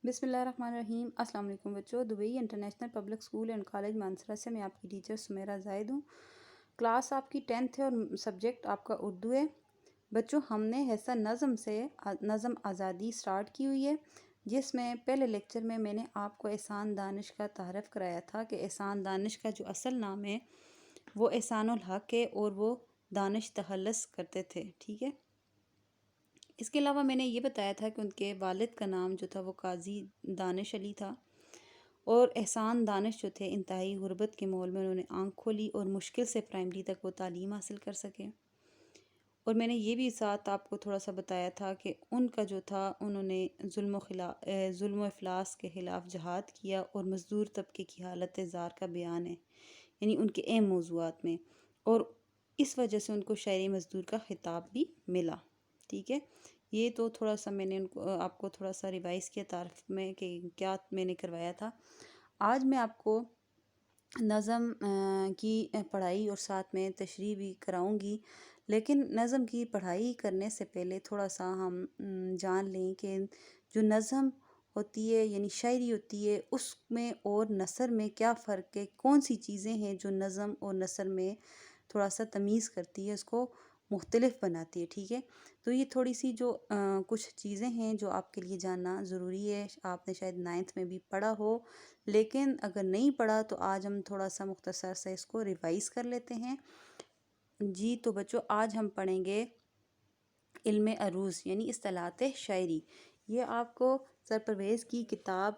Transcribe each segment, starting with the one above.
بسم اللہ الرحمن الرحیم۔ السلام علیکم بچوں، Dubai international public school and college Mansehra سے میں آپ کی ٹیچر سمیرہ زاہد ہوں۔ کلاس آپ کی 10th ہے اور سبجیکٹ آپ کا اردو ہے۔ بچوں، ہم نے حصہ نظم آزادی سٹارٹ کی ہوئی ہے، جس میں پہلے لیکچر میں نے آپ کو احسان دانش کا تعارف کرایا تھا کہ احسان دانش کا جو اصل نام ہے وہ احسان الحق ہے اور وہ دانش تخلص کرتے تھے، ٹھیک ہے۔ اس کے علاوہ میں نے یہ بتایا تھا کہ ان کے والد کا نام جو تھا وہ قاضی دانش علی تھا، اور احسان دانش جو تھے انتہائی غربت کے ماحول میں انہوں نے آنکھ کھولی اور مشکل سے پرائمری تک وہ تعلیم حاصل کر سکے۔ اور میں نے یہ بھی ساتھ آپ کو تھوڑا سا بتایا تھا کہ ان کا جو تھا انہوں نے ظلم و افلاس کے خلاف جہاد کیا، اور مزدور طبقے کی حالت زار کا بیان ہے، یعنی ان کے اہم موضوعات میں، اور اس وجہ سے ان کو شاعری مزدور کا خطاب بھی ملا، ٹھیک ہے۔ یہ تو تھوڑا سا میں نے آپ کو تھوڑا سا ریوائز کیا تعارف میں کہ کیا میں نے کروایا تھا۔ آج میں آپ کو نظم کی پڑھائی اور ساتھ میں تشریح بھی کراؤں گی، لیکن نظم کی پڑھائی کرنے سے پہلے تھوڑا سا ہم جان لیں کہ جو نظم ہوتی ہے یعنی شاعری ہوتی ہے، اس میں اور نثر میں کیا فرق ہے، کون سی چیزیں ہیں جو نظم اور نثر میں تھوڑا سا تمیز کرتی ہے، اس کو مختلف بناتی ہے، ٹھیک ہے۔ تو یہ تھوڑی سی جو کچھ چیزیں ہیں جو آپ کے لیے جاننا ضروری ہے، آپ نے شاید 9th میں بھی پڑھا ہو، لیکن اگر نہیں پڑھا تو آج ہم تھوڑا سا مختصر سے اس کو ریوائز کر لیتے ہیں۔ جی تو بچوں، آج ہم پڑھیں گے علم عروض یعنی اصطلاحات شاعری۔ یہ آپ کو سر پرویز کی کتاب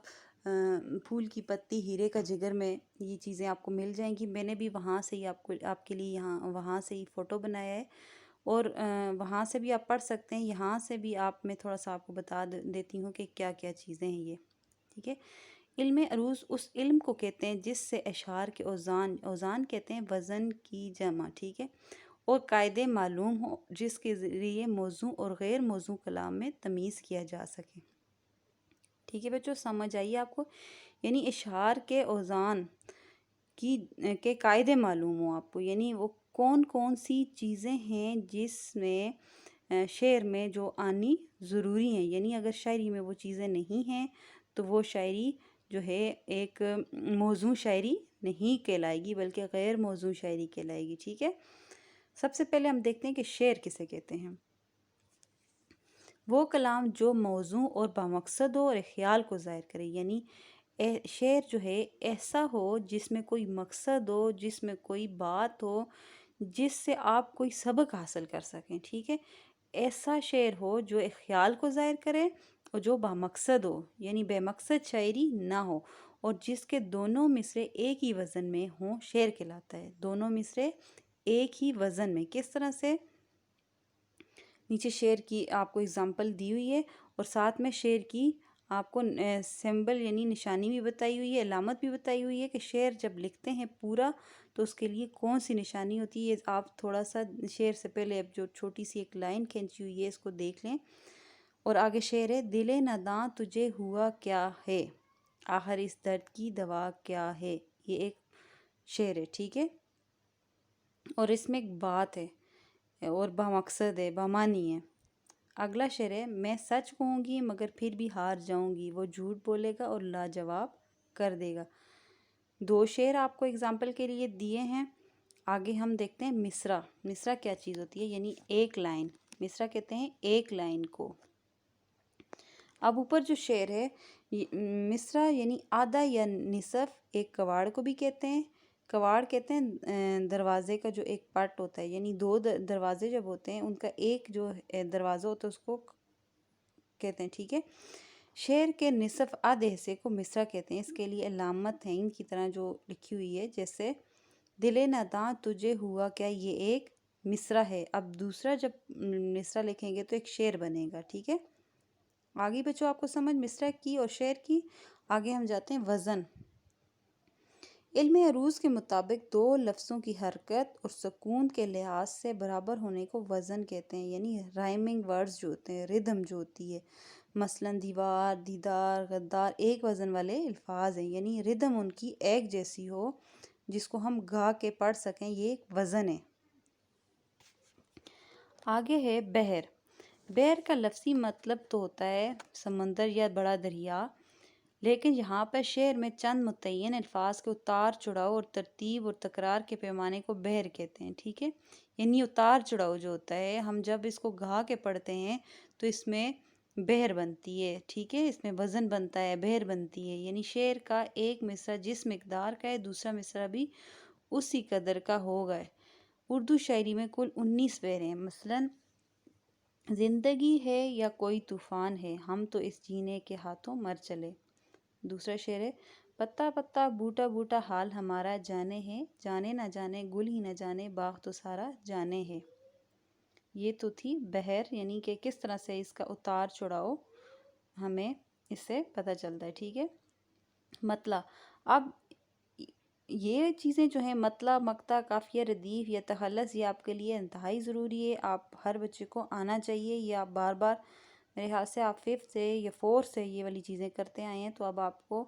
پھول کی پتی ہیرے کا جگر میں یہ چیزیں آپ کو مل جائیں گی۔ میں نے بھی وہاں سے ہی آپ کے لیے وہاں سے ہی فوٹو بنایا ہے، اور وہاں سے بھی آپ پڑھ سکتے ہیں، یہاں سے بھی میں تھوڑا سا آپ کو بتا دیتی ہوں کہ کیا کیا چیزیں ہیں یہ، ٹھیک ہے۔ علم عروض اس علم کو کہتے ہیں جس سے اشعار کے اوزان کہتے ہیں وزن کی جمع، ٹھیک ہے، اور قاعدے معلوم ہو جس کے ذریعے موضوع اور غیر موضوع کلام میں تمیز کیا جا سکے، ٹھیک ہے بچوں، سمجھ آئیے آپ کو، یعنی اشعار کے اوزان کے قاعدے معلوم ہوں آپ کو، یعنی وہ کون کون سی چیزیں ہیں جس میں شعر میں جو آنی ضروری ہیں، یعنی اگر شاعری میں وہ چیزیں نہیں ہیں تو وہ شاعری جو ہے ایک موزوں شاعری نہیں کہلائے گی بلکہ غیر موزوں شاعری کہلائے گی، ٹھیک ہے۔ سب سے پہلے ہم دیکھتے ہیں کہ شعر کسے کہتے ہیں۔ وہ کلام جو موزوں اور بامقصد ہو اور خیال کو ظاہر کرے، یعنی شعر جو ہے ایسا ہو جس میں کوئی مقصد ہو، جس میں کوئی بات ہو، جس سے آپ کوئی سبق حاصل کر سکیں، ٹھیک ہے۔ ایسا شعر ہو جو ایک خیال کو ظاہر کرے اور جو بامقصد ہو، یعنی بے مقصد شاعری نہ ہو، اور جس کے دونوں مصرے ایک ہی وزن میں ہوں، شعر کہلاتا ہے۔ دونوں مصرے ایک ہی وزن میں، کس طرح سے؟ نیچے شعر کی آپ کو اگزامپل دی ہوئی ہے، اور ساتھ میں شعر کی آپ کو سمبل یعنی نشانی بھی بتائی ہوئی ہے، علامت بھی بتائی ہوئی ہے کہ شعر جب لکھتے ہیں پورا تو اس کے لیے کون سی نشانی ہوتی ہے۔ آپ تھوڑا سا شعر سے پہلے اب جو چھوٹی سی ایک لائن کھینچی ہوئی ہے اس کو دیکھ لیں، اور آگے شعر ہے: دل ناداں تجھے ہوا کیا ہے، آخر اس درد کی دوا کیا ہے۔ یہ ایک شعر ہے، ٹھیک ہے، اور اس میں ایک بات ہے اور بامقصد ہے، بامانی ہے۔ اگلا شعر ہے: میں سچ کہوں گی مگر پھر بھی ہار جاؤں گی، وہ جھوٹ بولے گا اور لاجواب کر دے گا۔ دو شعر آپ کو اگزامپل کے لیے دیے ہیں۔ آگے ہم دیکھتے ہیں مصرع۔ مصرع کیا چیز ہوتی ہے؟ یعنی ایک لائن، مصرع کہتے ہیں ایک لائن کو۔ اب اوپر جو شعر ہے مصرع یعنی آدھا یا نصف، ایک کواڑ کو بھی کہتے ہیں۔ کواڑ کہتے ہیں دروازے کا جو ایک پٹ ہوتا ہے، یعنی دو دروازے جب ہوتے ہیں ان کا ایک جو دروازہ ہوتا ہے اس کو کہتے ہیں، ٹھیک ہے۔ شعر کے نصف آدھے حصے کو مصرع کہتے ہیں۔ اس کے لیے علامت ہیں ان کی طرح جو لکھی ہوئی ہے، جیسے دل ناداں تجھے ہوا کیا، یہ ایک مصرع ہے۔ اب دوسرا جب مصرع لکھیں گے تو ایک شعر بنے گا، ٹھیک ہے۔ آگے بچوں آپ کو سمجھ مصرع کی اور شعر کی۔ آگے ہم جاتے ہیں وزن۔ علم عروض کے مطابق دو لفظوں کی حرکت اور سکون کے لحاظ سے برابر ہونے کو وزن کہتے ہیں، یعنی رائمنگ ورڈز جو ہوتے ہیں، ردھم جو ہوتی ہے، مثلا دیوار، دیدار، غدار ایک وزن والے الفاظ ہیں، یعنی ردھم ان کی ایک جیسی ہو جس کو ہم گا کے پڑھ سکیں، یہ ایک وزن ہے۔ آگے ہے بحر۔ بحر کا لفظی مطلب تو ہوتا ہے سمندر یا بڑا دریا، لیکن یہاں پر شعر میں چند متعین الفاظ کے اتار چڑھاؤ اور ترتیب اور تکرار کے پیمانے کو بحر کہتے ہیں، ٹھیک ہے؟ یعنی اتار چڑھاؤ جو ہوتا ہے، ہم جب اس کو گا کے پڑھتے ہیں تو اس میں بحر بنتی ہے، ٹھیک ہے؟ اس میں وزن بنتا ہے، بحر بنتی ہے، یعنی شعر کا ایک مصرع جس مقدار کا ہے دوسرا مصرع بھی اسی قدر کا ہوگا۔ اردو شاعری میں کل 19 بحر ہیں، مثلاً زندگی ہے یا کوئی طوفان ہے، ہم تو اس جینے کے ہاتھوں مر چلے۔ دوسرا شعر ہے، پتا پتا بوٹا بوٹا حال ہمارا جانے ہے، جانے نہ جانے گل ہی نہ جانے باغ تو سارا جانے ہے۔ یہ تو تھی بحر، یعنی کہ کس طرح سے اس کا اتار چڑھاؤ ہمیں اس سے پتہ چلتا ہے، ٹھیک ہے؟ مطلع، اب یہ چیزیں جو ہیں مطلع، مقطع، قافیہ، ردیف یا تخلص، یہ آپ کے لیے انتہائی ضروری ہے، آپ ہر بچے کو آنا چاہیے۔ یہ آپ بار بار، میرے خیال سے آپ 5th سے یا 4th سے یہ والی چیزیں کرتے آئے ہیں، تو اب آپ کو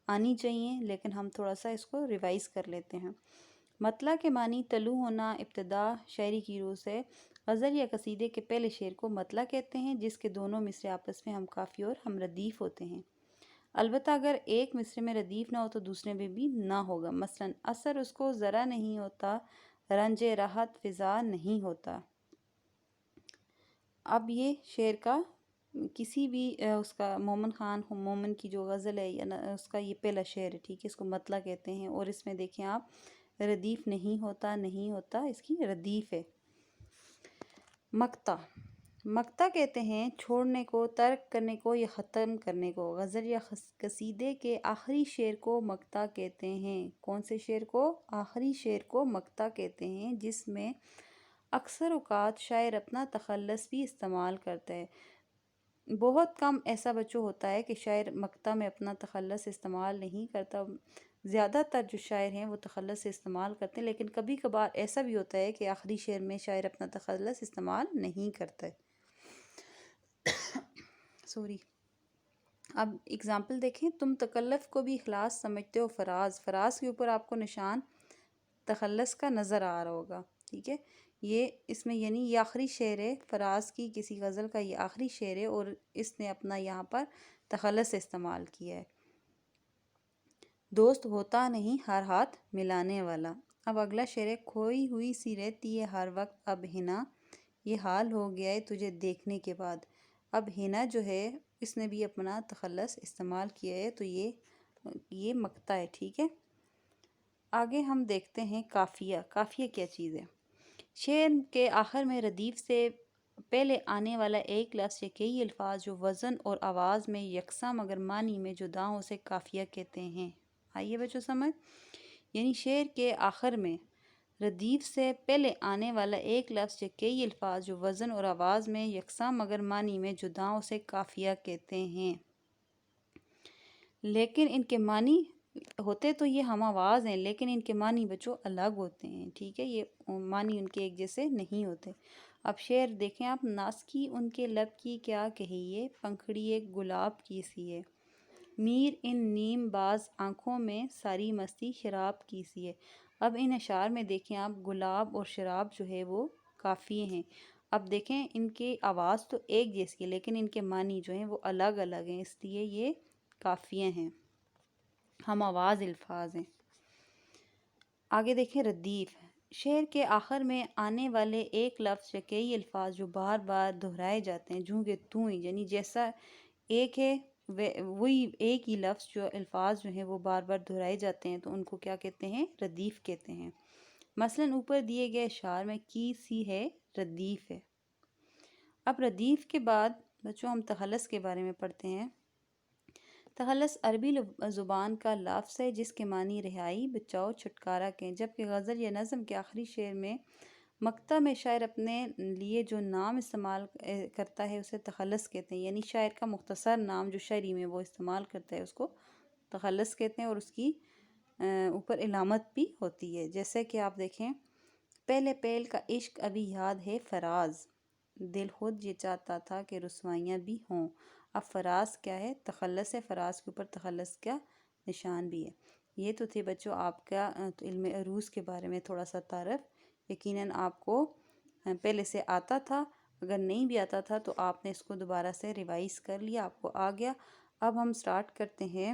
آنی چاہیے، لیکن ہم تھوڑا سا اس کو ریوائز کر لیتے ہیں۔ مطلع کے معنی طلوع ہونا، ابتدا، شاعری کی روح سے۔ غزل یا قصیدے کے پہلے شعر کو مطلع کہتے ہیں، جس کے دونوں مصرے آپس میں ہم قافی اور ہم ردیف ہوتے ہیں۔ البتہ اگر ایک مصرے میں ردیف نہ ہو تو دوسرے میں بھی نہ ہوگا، مثلاً اثر اس کو ذرا نہیں ہوتا، رنج راحت فضا نہیں ہوتا۔ اب یہ شعر کا کسی بھی اس کا مومن خان مومن کی جو غزل ہے یا اس کا یہ پہلا شعر ہے، ٹھیک ہے؟ اس کو مطلع کہتے ہیں، اور اس میں دیکھیں آپ ردیف نہیں ہوتا، نہیں ہوتا، اس کی ردیف ہے۔ مقطع، مقطع کہتے ہیں چھوڑنے کو، ترک کرنے کو یا ختم کرنے کو۔ غزل یا قصیدے کے آخری شعر کو مقطع کہتے ہیں۔ کون سے شعر کو؟ آخری شعر کو مقطع کہتے ہیں، جس میں اکثر اوقات شاعر اپنا تخلص بھی استعمال کرتا ہے۔ بہت کم ایسا بچوں ہوتا ہے کہ شاعر مقطع میں اپنا تخلص استعمال نہیں کرتا، زیادہ تر جو شاعر ہیں وہ تخلص سے استعمال کرتے ہیں، لیکن کبھی کبھار ایسا بھی ہوتا ہے کہ آخری شعر میں شاعر اپنا تخلص استعمال نہیں کرتا ہے۔ سوری۔ اب اگزامپل دیکھیں، تم تکلف کو بھی اخلاص سمجھتے ہو فراز، فراز کے اوپر آپ کو نشان تخلص کا نظر آ رہا ہوگا، ٹھیک ہے؟ یہ اس میں یعنی یہ آخری شعر ہے، فراز کی کسی غزل کا یہ آخری شعر ہے، اور اس نے اپنا یہاں پر تخلص استعمال کیا ہے۔ دوست ہوتا نہیں ہر ہاتھ ملانے والا۔ اب اگلا شعر ہے، کھوئی ہوئی سی رہتی ہے ہر وقت اب حنا، یہ حال ہو گیا ہے تجھے دیکھنے کے بعد۔ اب حنا جو ہے اس نے بھی اپنا تخلص استعمال کیا ہے، تو یہ مقطع ہے، ٹھیک ہے؟ آگے ہم دیکھتے ہیں قافیہ۔ قافیہ کیا چیز ہے؟ شعر کے آخر میں ردیف سے پہلے آنے والا ایک لفظ یا کئی الفاظ جو وزن اور آواز میں یکساں مگر معنی میں جدا ہوں اسے قافیہ کہتے ہیں۔ آئیے بچوں سمجھ، یعنی شعر کے آخر میں ردیف سے پہلے آنے والا ایک لفظ یا کئی الفاظ جو وزن اور آواز میں یکساں مگر معنی میں جدا ہوں اسے قافیہ کہتے ہیں۔ لیکن ان کے معنی ہوتے تو یہ ہم آواز ہیں، لیکن ان کے معنی بچوں الگ ہوتے ہیں، ٹھیک ہے؟ یہ معنی ان کے ایک جیسے نہیں ہوتے۔ اب شعر دیکھیں آپ، ناسکی ان کے لب کی کیا کہیے، پنکھڑی ایک گلاب کی سی ہے، میر ان نیم باز آنکھوں میں ساری مستی شراب کی سی ہے۔ اب ان اشعار میں دیکھیں آپ، گلاب اور شراب جو ہے وہ قافیے ہیں۔ اب دیکھیں ان کی آواز تو ایک جیسی ہے، لیکن ان کے معنی جو ہیں وہ الگ الگ ہیں، اس لیے یہ قافیے ہیں، ہم آواز الفاظ ہیں۔ آگے دیکھیں ردیف، شعر کے آخر میں آنے والے ایک لفظ یا کئی الفاظ جو بار بار دہرائے جاتے ہیں، جوں کہ تو ہی، یعنی جیسا ایک ہے وہی ایک ہی لفظ جو الفاظ جو ہیں وہ بار بار دہرائے جاتے ہیں، تو ان کو کیا کہتے ہیں؟ ردیف کہتے ہیں۔ مثلاً اوپر دیے گئے اشعار میں کی سی ہے ردیف ہے۔ اب ردیف کے بعد بچوں ہم تخلص کے بارے میں پڑھتے ہیں۔ تخلص عربی زبان کا لفظ ہے جس کے معنی رہائی، بچاؤ، چھٹکارا کے ہیں، جبکہ غزل یا نظم کے آخری شعر میں مقطع میں شاعر اپنے لیے جو نام استعمال کرتا ہے اسے تخلص کہتے ہیں، یعنی شاعر کا مختصر نام جو شاعری میں وہ استعمال کرتا ہے اس کو تخلص کہتے ہیں، اور اس کی اوپر علامت بھی ہوتی ہے۔ جیسے کہ آپ دیکھیں، پہلے پہل کا عشق ابھی یاد ہے فراز، دل خود یہ چاہتا تھا کہ رسوائیاں بھی ہوں۔ اب فراز کیا ہے؟ تخلص ہے، فراز کے اوپر تخلص کا نشان بھی ہے۔ یہ تو تھے بچوں آپ کا علم عروض کے بارے میں تھوڑا سا تعارف، یقیناً آپ کو پہلے سے آتا تھا، اگر نہیں بھی آتا تھا تو آپ نے اس کو دوبارہ سے ریوائز کر لیا، آپ کو آ گیا۔ اب ہم سٹارٹ کرتے ہیں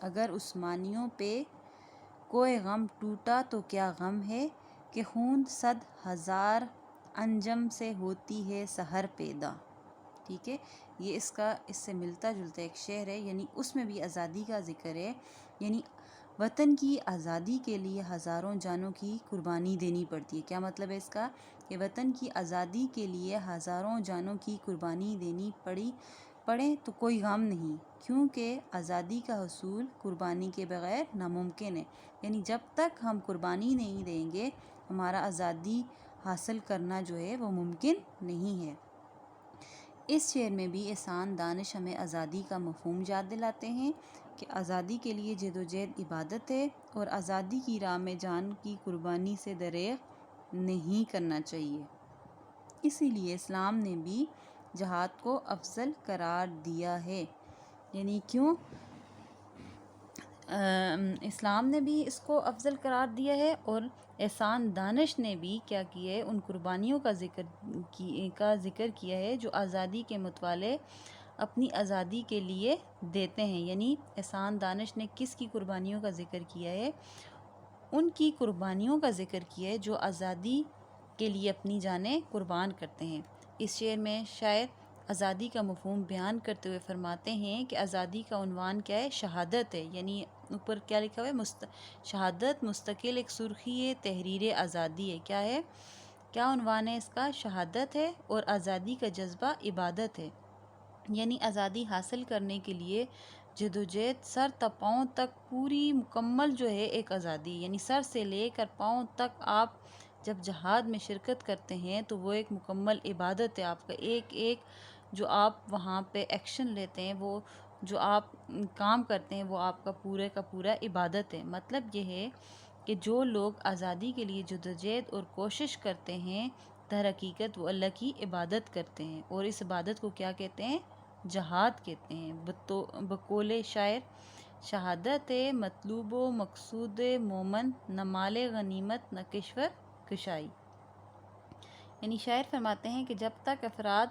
اگر عثمانیوں پہ کوئی غم ٹوٹا تو کیا غم ہے، کہ خون 100,000 انجم سے ہوتی ہے سحر پیدا۔ ٹھیک ہے، یہ اس سے ملتا جلتا ایک شعر ہے، یعنی اس میں بھی آزادی کا ذکر ہے، یعنی وطن کی آزادی کے لیے ہزاروں جانوں کی قربانی دینی پڑتی ہے۔ کیا مطلب ہے اس کا؟ کہ وطن کی آزادی کے لیے ہزاروں جانوں کی قربانی دینی پڑے تو کوئی غم نہیں، کیونکہ آزادی کا حصول قربانی کے بغیر ناممکن ہے۔ یعنی جب تک ہم قربانی نہیں دیں گے ہمارا آزادی حاصل کرنا جو ہے وہ ممکن نہیں ہے۔ اس شعر میں بھی احسان دانش ہمیں آزادی کا مفہوم یاد دلاتے ہیں کہ آزادی کے لیے جدوجہد عبادت ہے اور آزادی کی راہ میں جان کی قربانی سے دریغ نہیں کرنا چاہیے۔ اسی لیے اسلام نے بھی جہاد کو افضل قرار دیا ہے۔ یعنی کیوں اسلام نے بھی اس کو افضل قرار دیا ہے، اور احسان دانش نے بھی کیا کیا ہے، ان قربانیوں کا ذکر کیا ہے جو آزادی کے متوالے اپنی آزادی کے لیے دیتے ہیں۔ یعنی احسان دانش نے کس کی قربانیوں کا ذکر کیا ہے؟ ان کی قربانیوں کا ذکر کیا ہے جو آزادی کے لیے اپنی جانیں قربان کرتے ہیں۔ اس شعر میں شاعر آزادی کا مفہوم بیان کرتے ہوئے فرماتے ہیں کہ آزادی کا عنوان کیا ہے؟ شہادت ہے۔ یعنی اوپر کیا لکھا ہوا ہے؟ شہادت مستقل ایک سرخی ہے، تحریر آزادی ہے۔ کیا ہے؟ کیا عنوان ہے اس کا؟ شہادت ہے، اور آزادی کا جذبہ عبادت ہے۔ یعنی آزادی حاصل کرنے کے لیے جدوجہد سر تا پاؤں تک پوری مکمل جو ہے ایک آزادی، یعنی سر سے لے کر پاؤں تک آپ جب جہاد میں شرکت کرتے ہیں تو وہ ایک مکمل عبادت ہے۔ آپ کا ایک ایک جو آپ وہاں پہ ایکشن لیتے ہیں، وہ جو آپ کام کرتے ہیں، وہ آپ کا پورا عبادت ہے۔ مطلب یہ ہے کہ جو لوگ آزادی کے لیے جدوجہد اور کوشش کرتے ہیں در حقیقت وہ اللہ کی عبادت کرتے ہیں، اور اس عبادت کو کیا کہتے ہیں؟ جہاد کہتے ہیں۔ بقول شاعر شہادت مطلوب و مقصود مومن، نہ مال غنیمت نہ کشور کشائی۔ یعنی شاعر فرماتے ہیں کہ جب تک افراد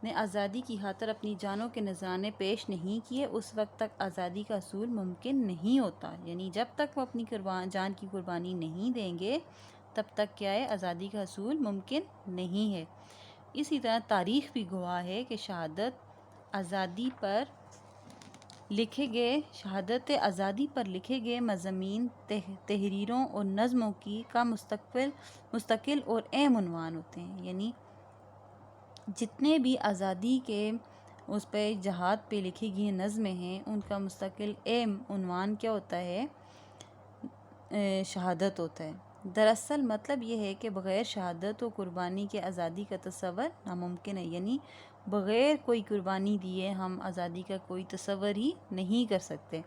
نے آزادی کی خاطر اپنی جانوں کے نذرانے پیش نہیں کیے اس وقت تک آزادی کا حصول ممکن نہیں ہوتا۔ یعنی جب تک وہ اپنی جان کی قربانی نہیں دیں گے تب تک کیا ہے؟ آزادی کا حصول ممکن نہیں ہے۔ اسی طرح تاریخ بھی گواہ ہے کہ شہادت آزادی پر لکھے گئے مضامین، تحریروں اور نظموں کا مستقل اور اہم عنوان ہوتے ہیں۔ یعنی جتنے بھی آزادی کے اس پہ جہاد پہ لکھی گئی نظمیں ہیں ان کا مستقل اہم عنوان کیا ہوتا ہے؟ شہادت ہوتا ہے۔ دراصل مطلب یہ ہے کہ بغیر شہادت و قربانی کے آزادی کا تصور ناممکن ہے۔ یعنی بغیر کوئی قربانی دیے ہم آزادی کا کوئی تصور ہی نہیں کر سکتے۔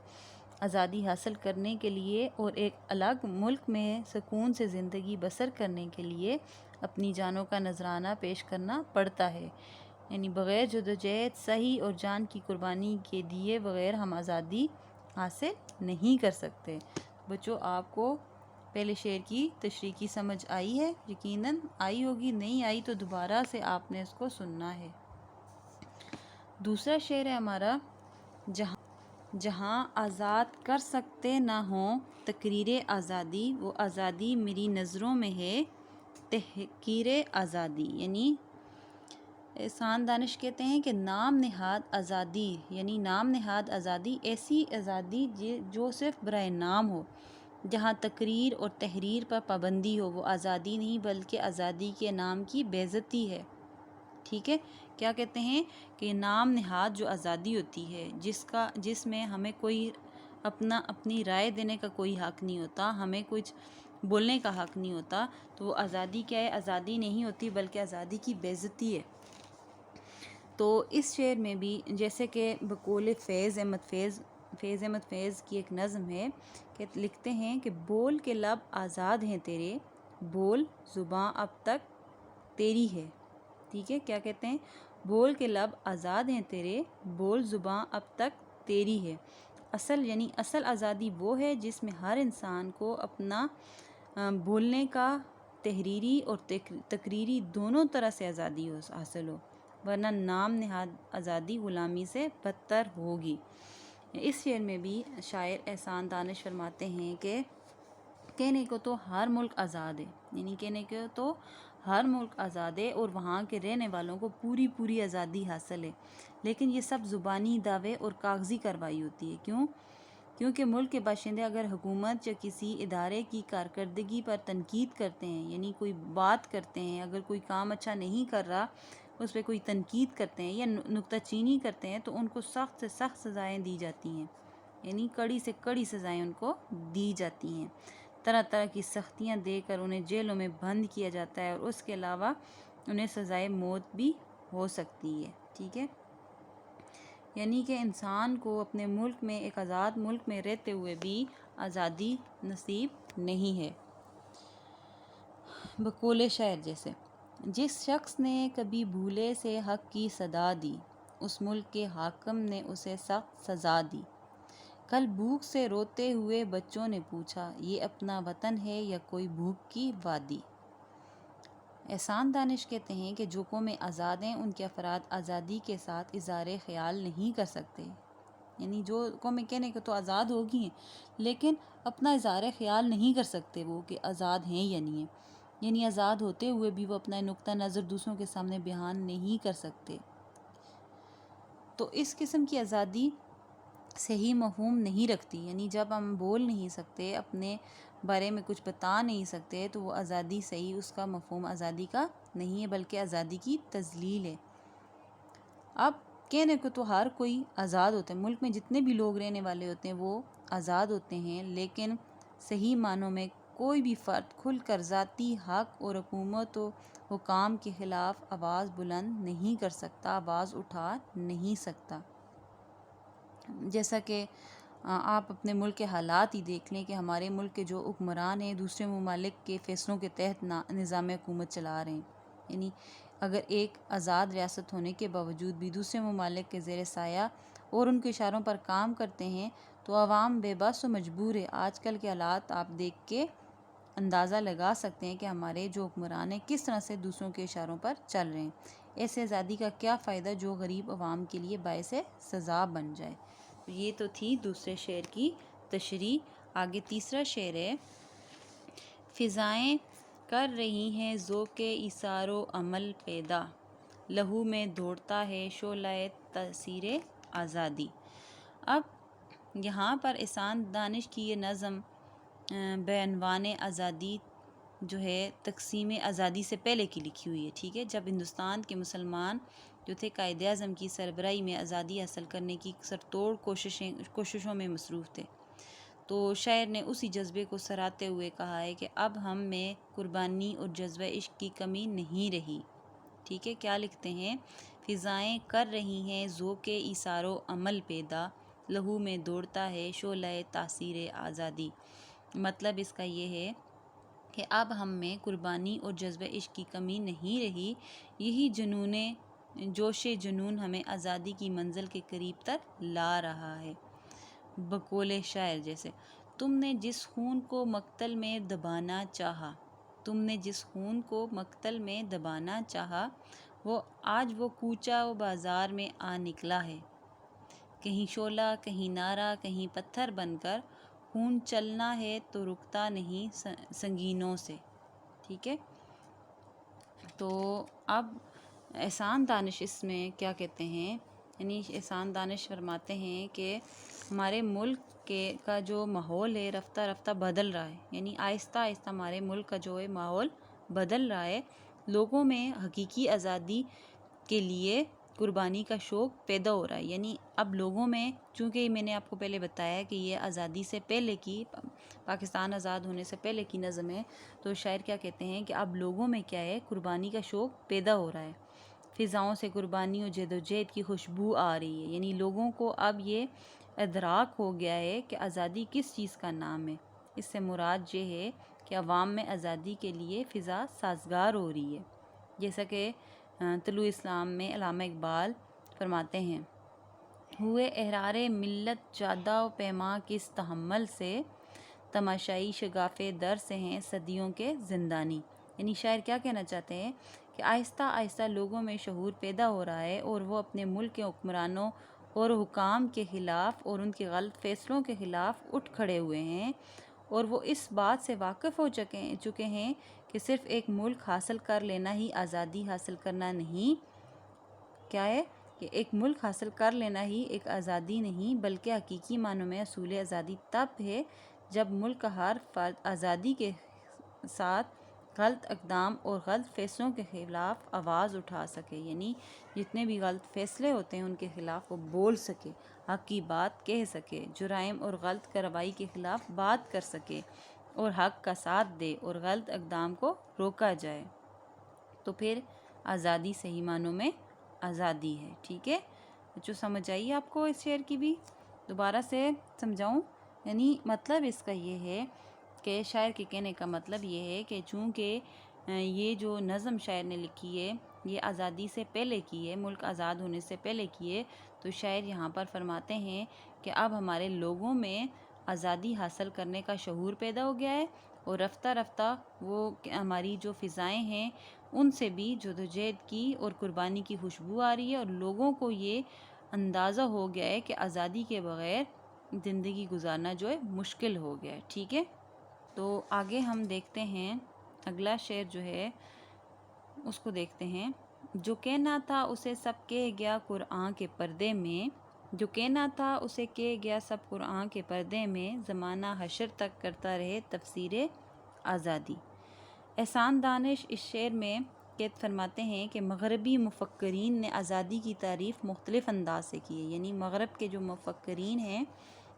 آزادی حاصل کرنے کے لیے اور ایک الگ ملک میں سکون سے زندگی بسر کرنے کے لیے اپنی جانوں کا نذرانہ پیش کرنا پڑتا ہے۔ یعنی بغیر جدوجہد صحیح اور جان کی قربانی کے دیے بغیر ہم آزادی حاصل نہیں کر سکتے۔ بچوں آپ کو پہلے شعر کی تشریح کی سمجھ آئی ہے؟ یقیناً آئی ہوگی، نہیں آئی تو دوبارہ سے آپ نے اس کو سننا ہے۔ دوسرا شعر ہے ہمارا، جہاں آزاد کر سکتے نہ ہوں تقریر آزادی، وہ آزادی میری نظروں میں ہے تحقیر آزادی۔ یعنی احسان دانش کہتے ہیں کہ نام نہاد آزادی، یعنی نام نہاد آزادی ایسی آزادی جو صرف برائے نام ہو، جہاں تقریر اور تحریر پر پابندی ہو، وہ آزادی نہیں بلکہ آزادی کے نام کی بے عزتی ہے۔ ٹھیک ہے، کیا کہتے ہیں کہ نام نہاد جو آزادی ہوتی ہے جس میں ہمیں کوئی اپنی رائے دینے کا کوئی حق نہیں ہوتا، ہمیں کچھ بولنے کا حق نہیں ہوتا، تو وہ آزادی کیا ہے؟ آزادی نہیں ہوتی بلکہ آزادی کی بے عزتی ہے۔ تو اس شعر میں بھی جیسے کہ بقول فیض احمد فیض کی ایک نظم ہے کہ لکھتے ہیں کہ بول کے لب آزاد ہیں تیرے، بول زباں اب تک تیری ہے۔ ٹھیک ہے، کیا کہتے ہیں؟ بول کے لب آزاد ہیں تیرے، بول زباں اب تک تیری ہے۔ یعنی اصل آزادی وہ ہے جس میں ہر انسان کو اپنا بولنے کا تحریری اور تقریری دونوں طرح سے آزادی حاصل ہو، ورنہ نام نہاد آزادی غلامی سے بدتر ہوگی۔ اس شعر میں بھی شاعر احسان دانش فرماتے ہیں کہ کہنے کو تو ہر ملک آزاد ہے، یعنی کہنے کو تو ہر ملک آزاد ہے اور وہاں کے رہنے والوں کو پوری آزادی حاصل ہے، لیکن یہ سب زبانی دعوے اور کاغذی کارروائی ہوتی ہے۔ کیونکہ ملک کے باشندے اگر حکومت یا کسی ادارے کی کارکردگی پر تنقید کرتے ہیں، یعنی کوئی بات کرتے ہیں، اگر کوئی کام اچھا نہیں کر رہا اس پہ کوئی تنقید کرتے ہیں یا نکتہ چینی کرتے ہیں، تو ان کو سخت سے سخت سزائیں دی جاتی ہیں، یعنی کڑی سے کڑی سزائیں ان کو دی جاتی ہیں، طرح طرح کی سختیاں دے کر انہیں جیلوں میں بند کیا جاتا ہے، اور اس کے علاوہ انہیں سزائے موت بھی ہو سکتی ہے۔ ٹھیک ہے، یعنی کہ انسان کو اپنے ملک میں، ایک آزاد ملک میں رہتے ہوئے بھی آزادی نصیب نہیں ہے۔ بقول شاعر جیسے: جس شخص نے کبھی بھولے سے حق کی صدا دی، اس ملک کے حاکم نے اسے سخت سزا دی۔ کل بھوک سے روتے ہوئے بچوں نے پوچھا، یہ اپنا وطن ہے یا کوئی بھوک کی وادی۔ احسان دانش کہتے ہیں کہ جو قومیں آزاد ہیں ان کے افراد آزادی کے ساتھ اظہار خیال نہیں کر سکتے، یعنی جو قومیں کہنے کو تو آزاد ہوگی ہیں لیکن اپنا اظہار خیال نہیں کر سکتے وہ کہ آزاد ہیں یا نہیں ہیں، یعنی آزاد ہوتے ہوئے بھی وہ اپنا نقطہ نظر دوسروں کے سامنے بیان نہیں کر سکتے۔ تو اس قسم کی آزادی صحیح مفہوم نہیں رکھتی، یعنی جب ہم بول نہیں سکتے، اپنے بارے میں کچھ بتا نہیں سکتے، تو وہ آزادی صحیح، اس کا مفہوم آزادی کا نہیں ہے بلکہ آزادی کی تضلیل ہے۔ اب کہنے کو تو ہر کوئی آزاد ہوتا ہے، ملک میں جتنے بھی لوگ رہنے والے ہوتے ہیں وہ آزاد ہوتے ہیں، لیکن صحیح معنوں میں کوئی بھی فرد کھل کر ذاتی حق اور حکومت و حکام کے خلاف آواز بلند نہیں کر سکتا، آواز اٹھا نہیں سکتا۔ جیسا کہ آپ اپنے ملک کے حالات ہی دیکھ لیں کہ ہمارے ملک کے جو حکمران ہیں دوسرے ممالک کے فیصلوں کے تحت نظام حکومت چلا رہے ہیں، یعنی اگر ایک آزاد ریاست ہونے کے باوجود بھی دوسرے ممالک کے زیر سایہ اور ان کے اشاروں پر کام کرتے ہیں تو عوام بے بس و مجبور ہے۔ آج کل کے حالات آپ دیکھ کے اندازہ لگا سکتے ہیں کہ ہمارے جو حکمران ہیں کس طرح سے دوسروں کے اشاروں پر چل رہے ہیں۔ ایسے آزادی کا کیا فائدہ جو غریب عوام کے لیے باعث سزا بن جائے۔ یہ تو تھی دوسرے شعر کی تشریح۔ آگے تیسرا شعر ہے: فضائیں کر رہی ہیں ذوق ایثار و عمل پیدا، لہو میں دوڑتا ہے شعلہ تاثیر آزادی۔ اب یہاں پر احسان دانش کی یہ نظم بعنوان آزادی جو ہے تقسیم آزادی سے پہلے کی لکھی ہوئی ہے، ٹھیک ہے، جب ہندوستان کے مسلمان جو تھے قائد اعظم کی سربراہی میں آزادی حاصل کرنے کی سرتوڑ کوششوں میں مصروف تھے، تو شاعر نے اسی جذبے کو سراہتے ہوئے کہا ہے کہ اب ہم میں قربانی اور جذبہ عشق کی کمی نہیں رہی۔ ٹھیک ہے، کیا لکھتے ہیں؟ فضائیں کر رہی ہیں ذوق ایثار و عمل پیدا، لہو میں دوڑتا ہے شعلہ تاثیر آزادی۔ مطلب اس کا یہ ہے کہ اب ہم میں قربانی اور جذبہ عشق کی کمی نہیں رہی، یہی جوش جنون ہمیں آزادی کی منزل کے قریب تک لا رہا ہے۔ بقول شاعر جیسے: تم نے جس خون کو مقتل میں دبانا چاہا، تم نے جس خون کو مقتل میں دبانا چاہا، وہ آج وہ کوچہ و بازار میں آ نکلا ہے، کہیں شعلہ کہیں نعرہ کہیں پتھر بن کر، خون چلنا ہے تو رکتا نہیں سنگینوں سے۔ ٹھیک ہے، تو اب احسان دانش اس میں کیا کہتے ہیں، یعنی احسان دانش فرماتے ہیں کہ ہمارے ملک کا جو ماحول ہے رفتہ رفتہ بدل رہا ہے، یعنی آہستہ آہستہ ہمارے ملک کا جو ہے ماحول بدل رہا ہے، لوگوں میں حقیقی آزادی کے لیے قربانی کا شوق پیدا ہو رہا ہے، یعنی اب لوگوں میں، چونکہ میں نے آپ کو پہلے بتایا کہ یہ آزادی سے پہلے کی، پاکستان آزاد ہونے سے پہلے کی نظم ہے، تو شاعر کیا کہتے ہیں کہ اب لوگوں میں کیا ہے، قربانی کا شوق پیدا ہو رہا ہے، فضاؤں سے قربانی و جدوجہد کی خوشبو آ رہی ہے، یعنی لوگوں کو اب یہ ادراک ہو گیا ہے کہ آزادی کس چیز کا نام ہے۔ اس سے مراد یہ ہے کہ عوام میں آزادی کے لیے فضا سازگار ہو رہی ہے، جیسا کہ طلوع اسلام میں علامہ اقبال فرماتے ہیں: ہوئے احرار ملت جادہ و پیماں کس تحمل سے، تماشائی شگاف در سے ہیں صدیوں کے زندانی۔ یعنی شاعر کیا کہنا چاہتے ہیں کہ آہستہ آہستہ لوگوں میں شعور پیدا ہو رہا ہے اور وہ اپنے ملک کے حکمرانوں اور حکام کے خلاف اور ان کے غلط فیصلوں کے خلاف اٹھ کھڑے ہوئے ہیں، اور وہ اس بات سے واقف ہو چکے ہیں کہ صرف ایک ملک حاصل کر لینا ہی آزادی حاصل کرنا نہیں، کیا ہے کہ ایک ملک حاصل کر لینا ہی ایک آزادی نہیں، بلکہ حقیقی معنوں میں اصول آزادی تب ہے جب ملک کا ہر فرد آزادی کے ساتھ غلط اقدام اور غلط فیصلوں کے خلاف آواز اٹھا سکے، یعنی جتنے بھی غلط فیصلے ہوتے ہیں ان کے خلاف وہ بول سکے، حق کی بات کہہ سکے، جرائم اور غلط کارروائی کے خلاف بات کر سکے اور حق کا ساتھ دے اور غلط اقدام کو روکا جائے، تو پھر آزادی صحیح معنوں میں آزادی ہے۔ ٹھیک ہے، جو سمجھ آئیے آپ کو اس شعر کی بھی دوبارہ سے سمجھاؤں؟ یعنی مطلب اس کا یہ ہے کہ شاعر کے کہنے کا مطلب یہ ہے کہ چونکہ یہ جو نظم شاعر نے لکھی ہے یہ آزادی سے پہلے کی ہے، ملک آزاد ہونے سے پہلے کی ہے، تو شاعر یہاں پر فرماتے ہیں کہ اب ہمارے لوگوں میں آزادی حاصل کرنے کا شعور پیدا ہو گیا ہے، اور رفتہ رفتہ وہ ہماری جو فضائیں ہیں ان سے بھی جدوجہد کی اور قربانی کی خوشبو آ رہی ہے، اور لوگوں کو یہ اندازہ ہو گیا ہے کہ آزادی کے بغیر زندگی گزارنا جو ہے مشکل ہو گیا ہے۔ ٹھیک ہے، تو آگے ہم دیکھتے ہیں اگلا شعر جو ہے اس کو دیکھتے ہیں۔ جو کہنا تھا اسے سب کہہ گیا قرآن کے پردے میں، جو کہنا تھا اسے کہہ گیا سب قرآن کے پردے میں، زمانہ حشر تک کرتا رہے تفسیر آزادی۔ احسان دانش اس شعر میں قید فرماتے ہیں کہ مغربی مفکرین نے آزادی کی تعریف مختلف انداز سے کی ہے، یعنی مغرب کے جو مفکرین ہیں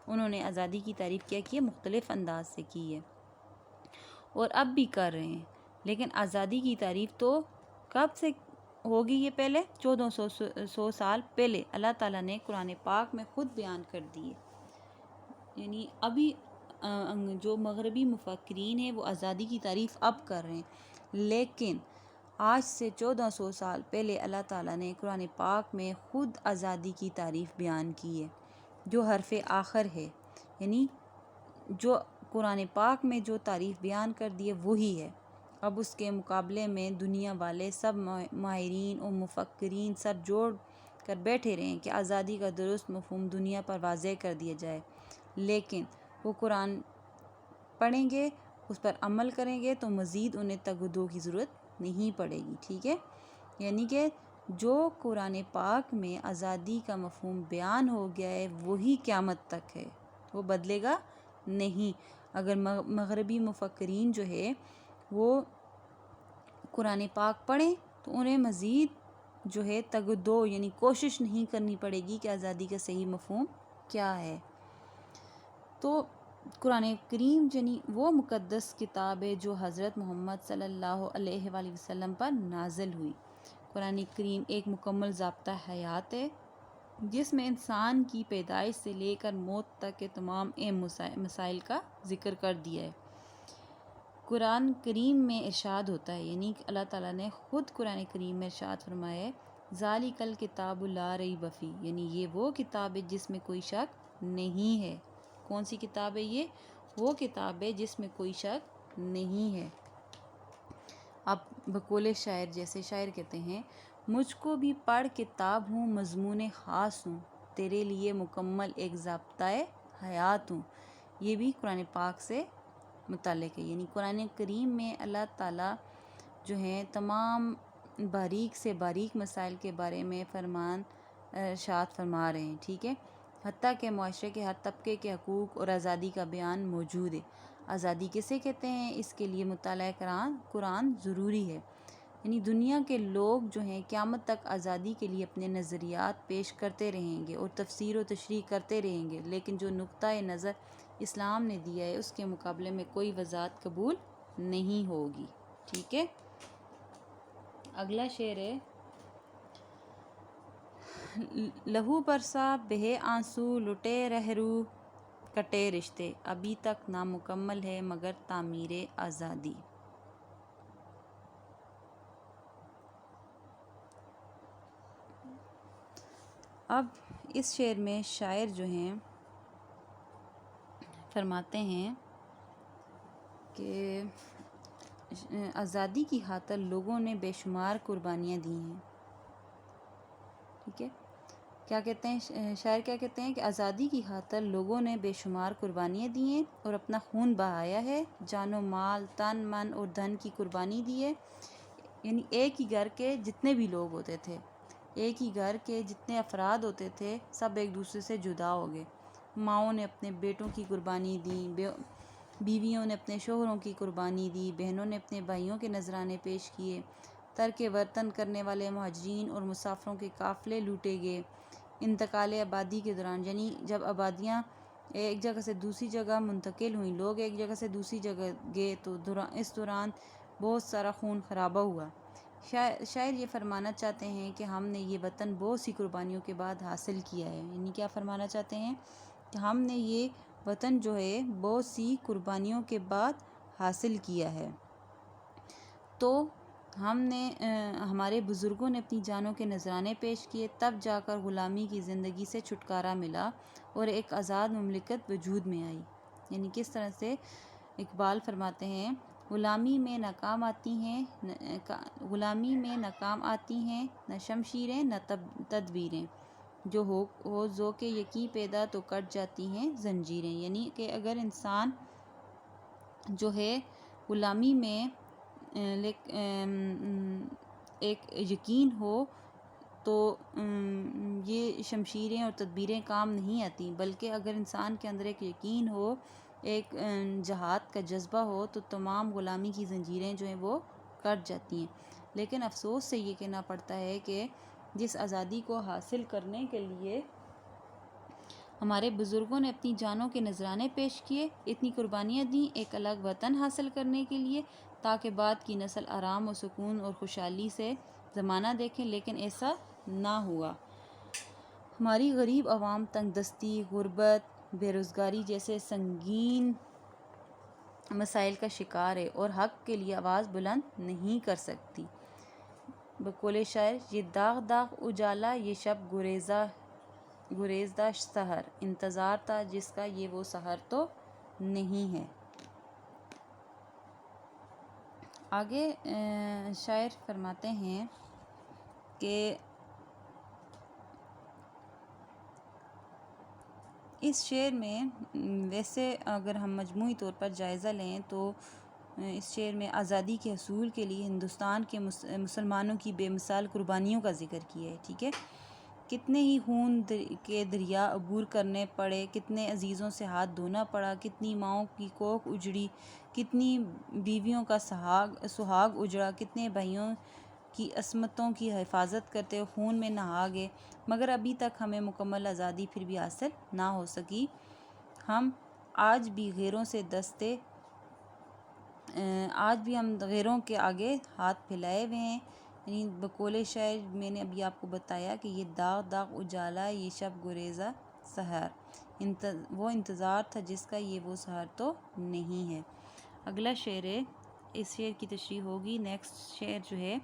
انہوں نے آزادی کی تعریف کیا کی ہے، مختلف انداز سے کی ہے اور اب بھی کر رہے ہیں، لیکن آزادی کی تعریف تو کب سے ہوگی؟ یہ پہلے 1400 سال پہلے اللہ تعالیٰ نے قرآن پاک میں خود بیان کر دی ہے، یعنی ابھی جو مغربی مفکرین ہیں وہ آزادی کی تعریف اب کر رہے ہیں، لیکن آج سے 1400 سال پہلے اللہ تعالیٰ نے قرآن پاک میں خود آزادی کی تعریف بیان کی ہے، جو حرف آخر ہے، یعنی جو قرآن پاک میں جو تعریف بیان کر دی ہے وہی ہے۔ اب اس کے مقابلے میں دنیا والے سب ماہرین اور مفکرین سر جوڑ کر بیٹھے رہے ہیں کہ آزادی کا درست مفہوم دنیا پر واضح کر دیا جائے، لیکن وہ قرآن پڑھیں گے، اس پر عمل کریں گے تو مزید انہیں تگ و دو کی ضرورت نہیں پڑے گی۔ ٹھیک ہے، یعنی کہ جو قرآن پاک میں آزادی کا مفہوم بیان ہو گیا ہے وہی قیامت تک ہے، وہ بدلے گا نہیں۔ اگر مغربی مفکرین جو ہے وہ قرآن پاک پڑھیں تو انہیں مزید جو ہے تگ و دو یعنی کوشش نہیں کرنی پڑے گی کہ آزادی کا صحیح مفہوم کیا ہے۔ تو قرآن کریم یعنی وہ مقدس کتاب ہے جو حضرت محمد صلی اللہ علیہ وآلہ وسلم پر نازل ہوئی۔ قرآن کریم ایک مکمل ضابطہ حیات ہے جس میں انسان کی پیدائش سے لے کر موت تک کے تمام اہم مسائل کا ذکر کر دیا ہے۔ قرآن کریم میں ارشاد ہوتا ہے، یعنی اللہ تعالیٰ نے خود قرآن کریم میں ارشاد فرمایا ہے ذالک الکتاب لا ریب فیہ، یعنی یہ وہ کتاب ہے جس میں کوئی شک نہیں ہے۔ کون سی کتاب ہے یہ؟ وہ کتاب ہے جس میں کوئی شک نہیں ہے۔ اب بقول شاعر جیسے شاعر کہتے ہیں مجھ کو بھی پڑھ کتاب ہوں مضمون خاص ہوں، تیرے لیے مکمل ایک ضابطۂ حیات ہوں۔ یہ بھی قرآن پاک سے متعلق ہے، یعنی قرآن کریم میں اللہ تعالیٰ جو ہیں تمام باریک سے باریک مسائل کے بارے میں ارشاد فرما رہے ہیں۔ ٹھیک ہے، حتیٰ کہ معاشرے کے ہر طبقے کے حقوق اور آزادی کا بیان موجود ہے۔ آزادی کسے کہتے ہیں؟ اس کے لیے مطالعہ قرآن ضروری ہے، یعنی دنیا کے لوگ جو ہیں قیامت تک آزادی کے لیے اپنے نظریات پیش کرتے رہیں گے اور تفسیر و تشریح کرتے رہیں گے، لیکن جو نقطۂ نظر اسلام نے دیا ہے اس کے مقابلے میں کوئی وضاحت قبول نہیں ہوگی۔ ٹھیک ہے، اگلا شعر ہے لہو برسا بہے آنسو لٹے رہرو کٹے رشتے، ابھی تک نامکمل ہے مگر تعمیر آزادی۔ اب اس شعر میں شاعر جو ہیں فرماتے ہیں کہ آزادی کی خاطر لوگوں نے بے شمار قربانیاں دی ہیں۔ ٹھیک ہے، کیا کہتے ہیں شاعر کیا کہتے ہیں کہ آزادی کی خاطر لوگوں نے بے شمار قربانیاں دی ہیں اور اپنا خون بہایا ہے، جان و مال، تن من اور دھن کی قربانی دی ہے۔ یعنی ایک ہی گھر کے جتنے بھی لوگ ہوتے تھے، ایک ہی گھر کے جتنے افراد ہوتے تھے، سب ایک دوسرے سے جدا ہو گئے۔ ماؤں نے اپنے بیٹوں کی قربانی دی، بیویوں نے اپنے شوہروں کی قربانی دی، بہنوں نے اپنے بھائیوں کے نذرانے پیش کیے، ترک وطن کرنے والے مہاجرین اور مسافروں کے قافلے لوٹے گئے۔ انتقال آبادی کے دوران، یعنی جب آبادیاں ایک جگہ سے دوسری جگہ منتقل ہوئیں، لوگ ایک جگہ سے دوسری جگہ گئے، تو اس دوران بہت سارا خون خرابہ ہوا۔ شاعر یہ فرمانا چاہتے ہیں کہ ہم نے یہ وطن بہت سی قربانیوں کے بعد حاصل کیا ہے۔ یعنی کیا فرمانا چاہتے ہیں کہ ہم نے یہ وطن جو ہے بہت سی قربانیوں کے بعد حاصل کیا ہے۔ تو ہمارے بزرگوں نے اپنی جانوں کے نذرانے پیش کیے، تب جا کر غلامی کی زندگی سے چھٹکارا ملا اور ایک آزاد مملکت وجود میں آئی۔ یعنی کس طرح سے اقبال فرماتے ہیں، غلامی میں ناکام آتی ہیں نہ شمشیریں نہ تدبیریں، جو ہو ذوق یقین پیدا تو کٹ جاتی ہیں زنجیریں۔ یعنی کہ اگر انسان جو ہے غلامی میں ایک یقین ہو تو یہ شمشیریں اور تدبیریں کام نہیں آتی، بلکہ اگر انسان کے اندر ایک یقین ہو، ایک جہاد کا جذبہ ہو، تو تمام غلامی کی زنجیریں جو ہیں وہ کٹ جاتی ہیں۔ لیکن افسوس سے یہ کہنا پڑتا ہے کہ جس آزادی کو حاصل کرنے کے لیے ہمارے بزرگوں نے اپنی جانوں کے نذرانے پیش کیے، اتنی قربانیاں دیں ایک الگ وطن حاصل کرنے کے لیے، تاکہ بعد کی نسل آرام و سکون اور خوشحالی سے زمانہ دیکھیں، لیکن ایسا نہ ہوا۔ ہماری غریب عوام تنگ دستی، غربت، بے روزگاری جیسے سنگین مسائل کا شکار ہے اور حق کے لیے آواز بلند نہیں کر سکتی۔ بقول شاعر، یہ داغ داغ اجالا، یہ شب گریزدہ سحر، انتظار تھا جس کا یہ وہ سحر تو نہیں ہے۔ آگے شاعر فرماتے ہیں کہ اس شعر میں ویسے اگر ہم مجموعی طور پر جائزہ لیں تو اس شعر میں آزادی کے حصول کے لیے ہندوستان کے مسلمانوں کی بے مثال قربانیوں کا ذکر کیا ہے، ٹھیک ہے۔ کتنے ہی خون کے دریا عبور کرنے پڑے، کتنے عزیزوں سے ہاتھ دھونا پڑا، کتنی ماؤں کی کوکھ اجڑی، کتنی بیویوں کا سہاگ اجڑا، کتنے بھائیوں کی عصمتوں کی حفاظت کرتے ہوئے خون میں نہا گئے، مگر ابھی تک ہمیں مکمل آزادی پھر بھی حاصل نہ ہو سکی۔ ہم آج بھی غیروں کے آگے ہاتھ پھیلائے ہوئے ہیں۔ یعنی بقول شاعر میں نے ابھی آپ کو بتایا کہ یہ داغ داغ اجالا، یہ شب گریزہ سحر، وہ انتظار تھا جس کا یہ وہ سحر تو نہیں ہے۔ اگلا شعر ہے، اس شعر کی تشریح ہوگی۔ نیکسٹ شعر جو ہے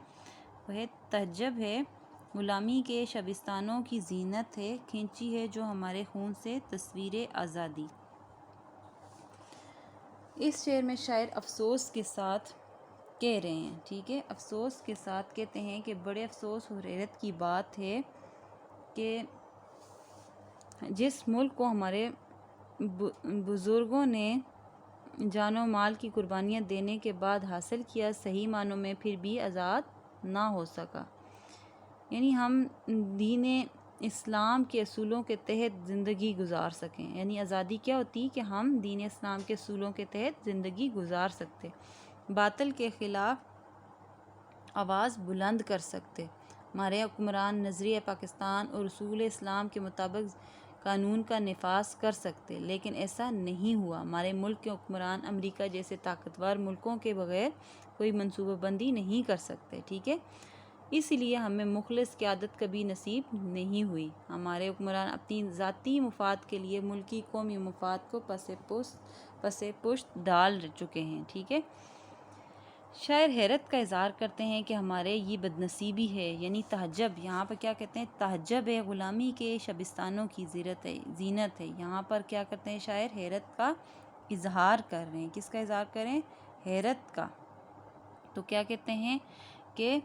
وہ ہے تہجب ہے، غلامی کے شبستانوں کی زینت ہے، کھینچی ہے جو ہمارے خون سے تصویر آزادی۔ اس شعر میں شاعر افسوس کے ساتھ کہہ رہے ہیں، ٹھیک ہے، افسوس کے ساتھ کہتے ہیں کہ بڑے افسوس اور حیرت کی بات ہے کہ جس ملک کو ہمارے بزرگوں نے جان و مال کی قربانیاں دینے کے بعد حاصل کیا، صحیح معنوں میں پھر بھی آزاد نہ ہو سکا۔ یعنی ہم دین اسلام کے اصولوں کے تحت زندگی گزار سکیں۔ یعنی آزادی کیا ہوتی کہ ہم دین اسلام کے اصولوں کے تحت زندگی گزار سکتے، باطل کے خلاف آواز بلند کر سکتے، ہمارے حکمران نظریہ پاکستان اور اصول اسلام کے مطابق قانون کا نفاذ کر سکتے، لیکن ایسا نہیں ہوا۔ ہمارے ملک کے حکمران امریکہ جیسے طاقتور ملکوں کے بغیر کوئی منصوبہ بندی نہیں کر سکتے، ٹھیک ہے۔ اسی لیے ہمیں مخلص قیادت کبھی نصیب نہیں ہوئی۔ ہمارے حکمران اپنی ذاتی مفاد کے لیے ملکی قومی مفاد کو پس پشت ڈال چکے ہیں، ٹھیک ہے۔ شاعر حیرت کا اظہار کرتے ہیں کہ ہمارے یہ بدنصیبی ہے، یعنی تہجب، یہاں پر کیا کہتے ہیں، تہجب ہے، غلامی کے شبستانوں کی زینت ہے۔ یہاں پر کیا کرتے ہیں شاعر، حیرت کا اظہار کر رہے ہیں۔ کس کا اظہار کریں؟ حیرت کا۔ تو کیا کہتے ہیں کہ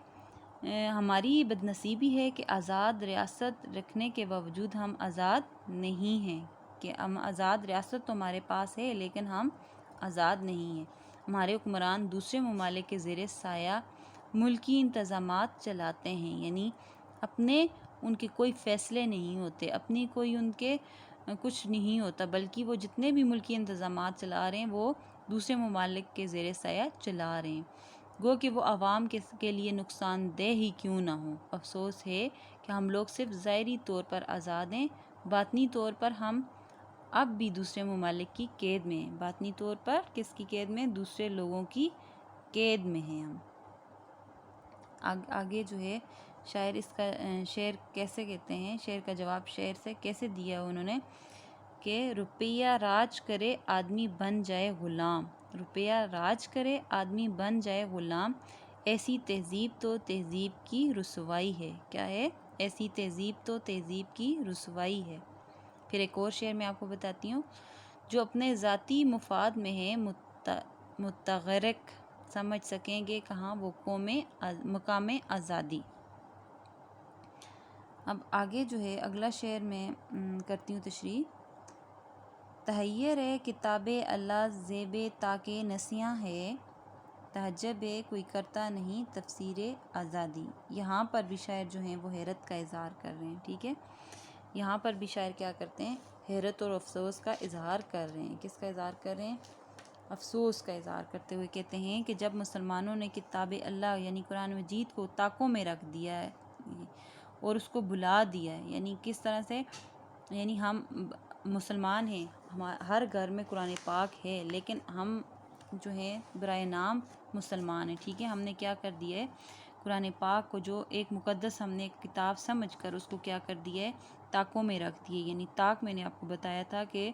ہماری بدنصیبی ہے کہ آزاد ریاست رکھنے کے باوجود ہم آزاد نہیں ہیں، کہ ہم آزاد ریاست تو ہمارے پاس ہے لیکن ہم آزاد نہیں ہیں۔ ہمارے حکمران دوسرے ممالک کے زیر سایہ ملکی انتظامات چلاتے ہیں، یعنی اپنے ان کے کوئی فیصلے نہیں ہوتے، اپنی کوئی ان کے کچھ نہیں ہوتا، بلکہ وہ جتنے بھی ملکی انتظامات چلا رہے ہیں وہ دوسرے ممالک کے زیر سایہ چلا رہے ہیں، گو کہ وہ عوام کے لیے نقصان دہ ہی کیوں نہ ہو۔ افسوس ہے کہ ہم لوگ صرف ظاہری طور پر آزاد ہیں، باطنی طور پر ہم اب بھی دوسرے ممالک کی قید میں ہیں۔ باطنی طور پر کس کی قید میں؟ دوسرے لوگوں کی قید میں ہیں ہم۔ آگے جو ہے شاعر اس کا شعر کیسے کہتے ہیں، شعر کا جواب شعر سے کیسے دیا انہوں نے کہ روپیہ راج کرے آدمی بن جائے غلام، روپیہ راج کرے آدمی بن جائے غلام، ایسی تہذیب تو تہذیب کی رسوائی ہے۔ کیا ہے؟ ایسی تہذیب تو تہذیب کی رسوائی ہے۔ پھر ایک اور شعر میں آپ کو بتاتی ہوں، جو اپنے ذاتی مفاد میں ہے متغرق سمجھ سکیں گے کہاں وہ مقام آزادی۔ اب آگے جو ہے اگلا شعر میں کرتی ہوں تشریح۔ تحیر ہے کتاب اللہ زیب تاکہ نسیاں ہے، تعجب ہے کوئی کرتا نہیں تفسیر آزادی۔ یہاں پر بھی شاعر جو ہیں وہ حیرت کا اظہار کر رہے ہیں، ٹھیک ہے، یہاں پر بھی شاعر کیا کرتے ہیں؟ حیرت اور افسوس کا اظہار کر رہے ہیں۔ کس کا اظہار کر رہے ہیں؟ افسوس کا اظہار کرتے ہوئے کہتے ہیں کہ جب مسلمانوں نے کتاب اللہ یعنی قرآن مجید کو طاقوں میں رکھ دیا ہے اور اس کو بھلا دیا ہے، یعنی کس طرح سے؟ یعنی ہم مسلمان ہیں، ہر گھر میں قرآن پاک ہے، لیکن ہم جو ہیں برائے نام مسلمان ہیں، ٹھیک ہے، ہم نے کیا کر دیا ہے؟ قرآن پاک کو جو ایک مقدس ہم نے کتاب سمجھ کر اس کو کیا کر دیا ہے؟ طاقوں میں رکھ دیے، یعنی طاق میں نے آپ کو بتایا تھا کہ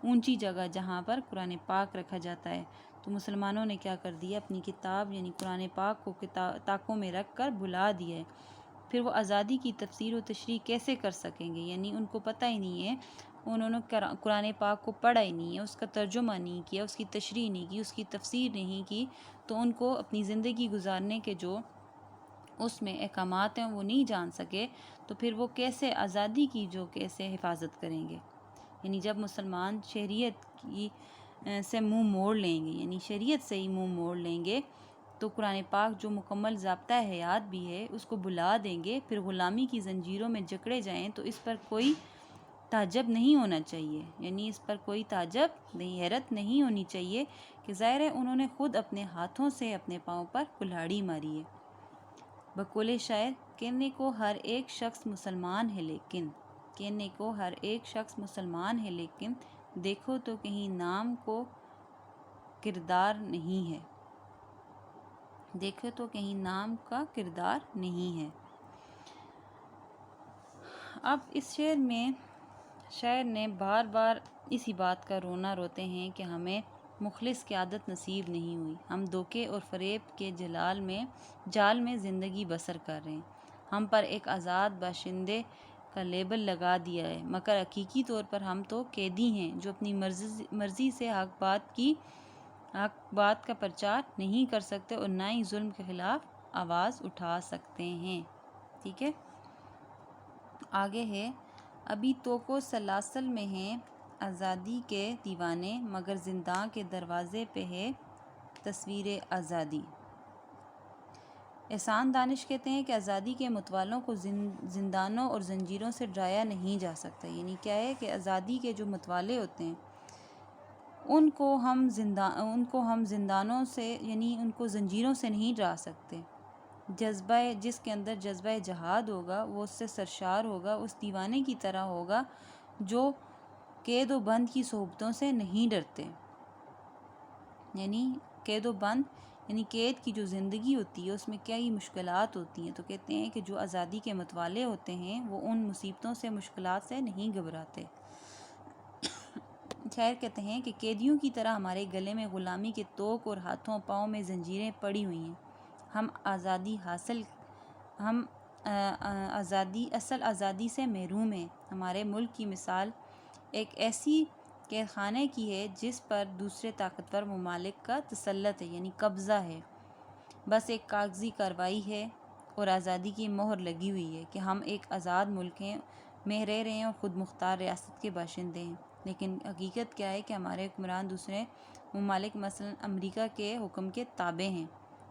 اونچی جگہ جہاں پر قرآن پاک رکھا جاتا ہے، تو مسلمانوں نے کیا کر دیا؟ اپنی کتاب یعنی قرآن پاک کو طاقوں میں رکھ کر بھلا دیا ہے۔ پھر وہ آزادی کی تفسیر و تشریح کیسے کر سکیں گے؟ یعنی ان کو پتہ ہی نہیں ہے، انہوں نے قرآن پاک کو پڑھا ہی نہیں ہے، اس کا ترجمہ نہیں کیا، اس کی تشریح نہیں کی، اس کی تفسیر نہیں کی، تو ان کو اپنی زندگی گزارنے کے جو اس میں احکامات ہیں وہ نہیں جان سکے، تو پھر وہ کیسے آزادی کی جو کیسے حفاظت کریں گے؟ یعنی جب مسلمان شریعت کی سے منہ موڑ لیں گے، یعنی شریعت سے ہی منہ موڑ لیں گے، تو قرآن پاک جو مکمل ضابطہ حیات بھی ہے اس کو بھلا دیں گے، پھر غلامی کی زنجیروں میں جکڑے جائیں، تو اس پر کوئی تعجب نہیں ہونا چاہیے، یعنی اس پر کوئی تعجب نہیں، حیرت نہیں ہونی چاہیے کہ ظاہر ہے انہوں نے خود اپنے ہاتھوں سے اپنے پاؤں پر کلہاڑی ماری ہے۔ بقول شاعر، کہنے کو ہر ایک شخص مسلمان ہے لیکن، کہنے کو ہر ایک شخص مسلمان ہے لیکن دیکھو تو کہیں نام کو کردار نہیں ہے، دیکھو تو کہیں نام کا کردار نہیں ہے۔ اب اس شعر میں شاعر نے بار بار اسی بات کا رونا روتے ہیں کہ ہمیں مخلص قیادت نصیب نہیں ہوئی، ہم دھوکے اور فریب کے جال میں زندگی بسر کر رہے ہیں، ہم پر ایک آزاد باشندے کا لیبل لگا دیا ہے، مگر حقیقی طور پر ہم تو قیدی ہیں جو اپنی مرضی سے حق بات کا پرچار نہیں کر سکتے اور نہ ہی ظلم کے خلاف آواز اٹھا سکتے ہیں، ٹھیک ہے۔ آگے ہے، ابھی تو کو سلاسل میں ہیں آزادی کے دیوانے، مگر زنداں کے دروازے پہ ہے تصویر آزادی۔ احسان دانش کہتے ہیں کہ آزادی کے متوالوں کو زندانوں اور زنجیروں سے ڈرایا نہیں جا سکتا، یعنی کیا ہے کہ آزادی کے جو متوالے ہوتے ہیں ان کو ہم زندانوں سے یعنی ان کو زنجیروں سے نہیں ڈرا سکتے۔ جس کے اندر جذبہ جہاد ہوگا وہ اس سے سرشار ہوگا، اس دیوانے کی طرح ہوگا جو قید و بند کی صحبتوں سے نہیں ڈرتے، یعنی قید و بند یعنی قید کی جو زندگی ہوتی ہے اس میں کیا ہی مشکلات ہوتی ہیں، تو کہتے ہیں کہ جو آزادی کے متوالے ہوتے ہیں وہ ان مصیبتوں سے مشکلات سے نہیں گھبراتے۔ شاعر کہتے ہیں کہ قیدیوں کی طرح ہمارے گلے میں غلامی کے طوق اور ہاتھوں پاؤں میں زنجیریں پڑی ہوئی ہیں، ہم اصل آزادی سے محروم ہیں، ہمارے ملک کی مثال ایک ایسی قید خانے کی ہے جس پر دوسرے طاقتور ممالک کا تسلط ہے، یعنی قبضہ ہے، بس ایک کاغذی کارروائی ہے، اور آزادی کی مہر لگی ہوئی ہے کہ ہم ایک آزاد ملک میں رہ رہے ہیں اور خود مختار ریاست کے باشندے ہیں، لیکن حقیقت کیا ہے کہ ہمارے حکمران دوسرے ممالک مثلا امریکہ کے حکم کے تابع ہیں۔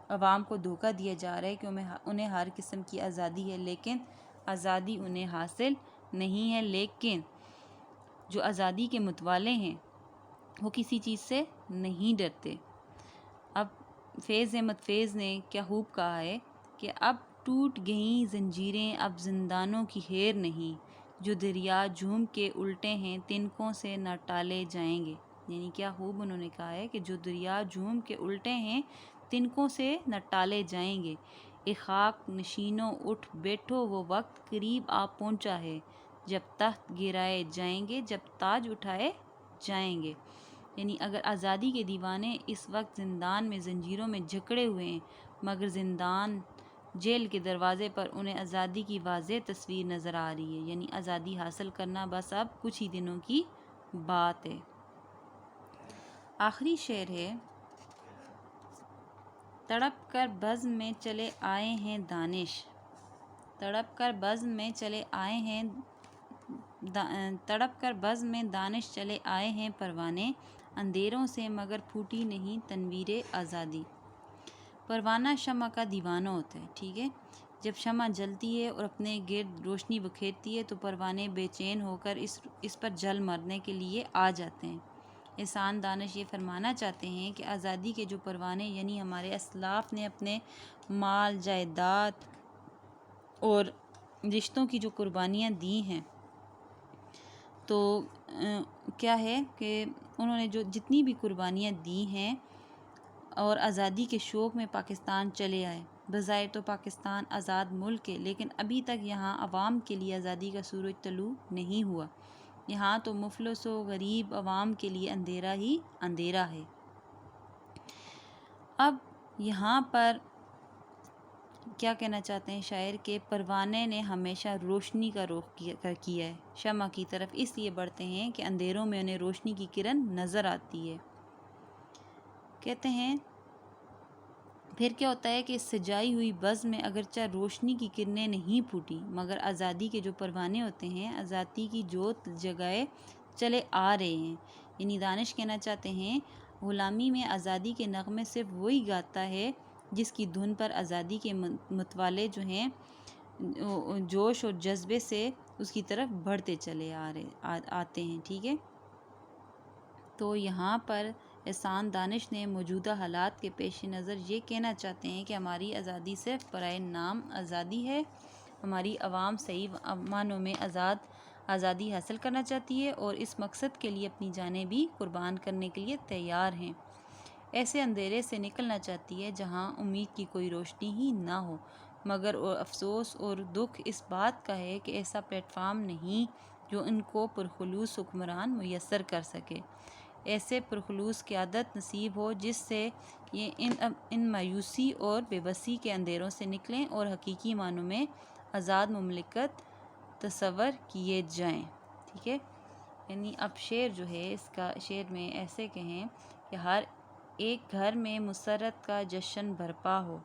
عوام کو دھوکہ دیا جا رہا ہے کہ انہیں ہر قسم کی آزادی ہے، لیکن آزادی انہیں حاصل نہیں ہے۔ لیکن جو آزادی کے متوالے ہیں وہ کسی چیز سے نہیں ڈرتے۔ اب فیض احمد فیض نے کیا خوب کہا ہے کہ اب ٹوٹ گئیں زنجیریں، اب زندانوں کی ہیر نہیں، جو دریا جھوم کے الٹے ہیں تنکوں سے نہ ٹالے جائیں گے۔ یعنی کیا خوب انہوں نے کہا ہے کہ جو دریا جھوم کے الٹے ہیں تنکوں سے نہ ٹالے جائیں گے۔ اے خاک نشینوں اٹھ بیٹھو، وہ وقت قریب آ پہنچا ہے، جب تخت گرائے جائیں گے، جب تاج اٹھائے جائیں گے۔ یعنی اگر آزادی کے دیوانے اس وقت زندان میں زنجیروں میں جکڑے ہوئے ہیں، مگر زندان جیل کے دروازے پر انہیں آزادی کی واضح تصویر نظر آ رہی ہے۔ یعنی آزادی حاصل کرنا بس اب کچھ ہی دنوں کی بات ہے۔ آخری شعر ہے، تڑپ کر بزم میں چلے آئے ہیں دانش، تڑپ کر بزم میں چلے آئے ہیں تڑپ کر بزم میں دانش چلے آئے ہیں پروانے، اندھیروں سے مگر پھوٹی نہیں تنویر آزادی۔ پروانہ شمع کا دیوانہ ہوتا ہے، ٹھیک ہے؟ جب شمع جلتی ہے اور اپنے گرد روشنی بکھیرتی ہے تو پروانے بے چین ہو کر اس پر جل مرنے کے لیے آ جاتے ہیں۔ احسان دانش یہ فرمانا چاہتے ہیں کہ آزادی کے جو پروانے یعنی ہمارے اسلاف نے اپنے مال جائیداد اور رشتوں کی جو قربانیاں دی ہیں، تو کیا ہے کہ انہوں نے جو جتنی بھی قربانیاں دی ہیں اور آزادی کے شوق میں پاکستان چلے آئے۔ بظاہر تو پاکستان آزاد ملک ہے، لیکن ابھی تک یہاں عوام کے لیے آزادی کا سورج طلوع نہیں ہوا۔ یہاں تو مفلس و غریب عوام کے لیے اندھیرا ہی اندھیرا ہے۔ اب یہاں پر کیا کہنا چاہتے ہیں شاعر کہ پروانے نے ہمیشہ روشنی کا رخ کیا ہے، شمع کی طرف اس لیے بڑھتے ہیں کہ اندھیروں میں انہیں روشنی کی کرن نظر آتی ہے۔ کہتے ہیں پھر کیا ہوتا ہے کہ اس سجائی ہوئی بزم میں اگرچہ روشنی کی کرنیں نہیں پھوٹی، مگر آزادی کے جو پروانے ہوتے ہیں آزادی کی جوت جگائے چلے آ رہے ہیں۔ یعنی دانش کہنا چاہتے ہیں غلامی میں آزادی کے نغمے صرف وہی گاتا ہے جس کی دھن پر آزادی کے متوالے جو ہیں جوش اور جذبے سے اس کی طرف بڑھتے چلے آتے ہیں، ٹھیک ہے؟ تو یہاں پر احسان دانش نے موجودہ حالات کے پیش نظر یہ کہنا چاہتے ہیں کہ ہماری آزادی صرف برائے نام آزادی ہے، ہماری عوام صحیح معنوں میں آزادی حاصل کرنا چاہتی ہے اور اس مقصد کے لیے اپنی جانیں بھی قربان کرنے کے لیے تیار ہیں۔ ایسے اندھیرے سے نکلنا چاہتی ہے جہاں امید کی کوئی روشنی ہی نہ ہو، مگر افسوس اور دکھ اس بات کا ہے کہ ایسا پلیٹ فارم نہیں جو ان کو پرخلوص حکمران میسر کر سکے، ایسے پرخلوص قیادت نصیب ہو جس سے یہ ان مایوسی اور بے بسی کے اندھیروں سے نکلیں اور حقیقی معنوں میں آزاد مملکت تصور کیے جائیں، ٹھیک ہے؟ یعنی اب شعر جو ہے اس کا شعر میں ایسے کہیں کہ ہر ایک گھر میں مسرت کا جشن برپا ہو،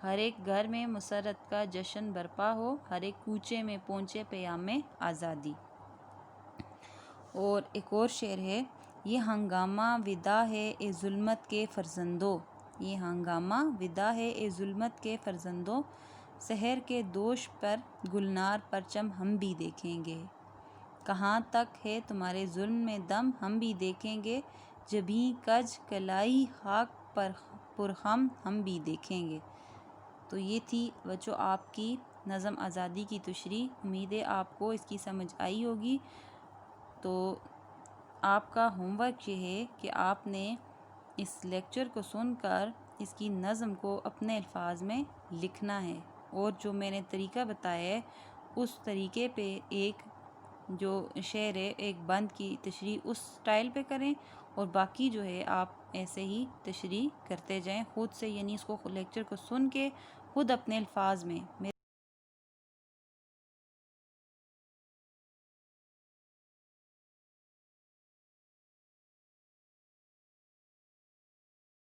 ہر ایک گھر میں مسرت کا جشن برپا ہو، ہر ایک کوچے میں پہنچے پیام آزادی۔ اور ایک اور شعر ہے، یہ ہنگامہ وداع ہے اے ظلمت کے فرزندو، یہ ہنگامہ وداع ہے اے ظلمت کے فرزندو، سحر کے دوش پر گلنار پرچم ہم بھی دیکھیں گے، کہاں تک ہے تمہارے ظلم میں دم ہم بھی دیکھیں گے، جبیں کج کلائی خاک پر پرخم ہم بھی دیکھیں گے۔ تو یہ تھی بچوں آپ کی نظم آزادی کی تشریح، امید ہے آپ کو اس کی سمجھ آئی ہوگی۔ تو آپ کا ہوم ورک یہ ہے کہ آپ نے اس لیکچر کو سن کر اس کی نظم کو اپنے الفاظ میں لکھنا ہے، اور جو میں نے طریقہ بتایا ہے اس طریقے پہ ایک جو شعر ہے ایک بند کی تشریح اس سٹائل پہ کریں، اور باقی جو ہے آپ ایسے ہی تشریح کرتے جائیں خود سے، یعنی اس کو لیکچر کو سن کے خود اپنے الفاظ میں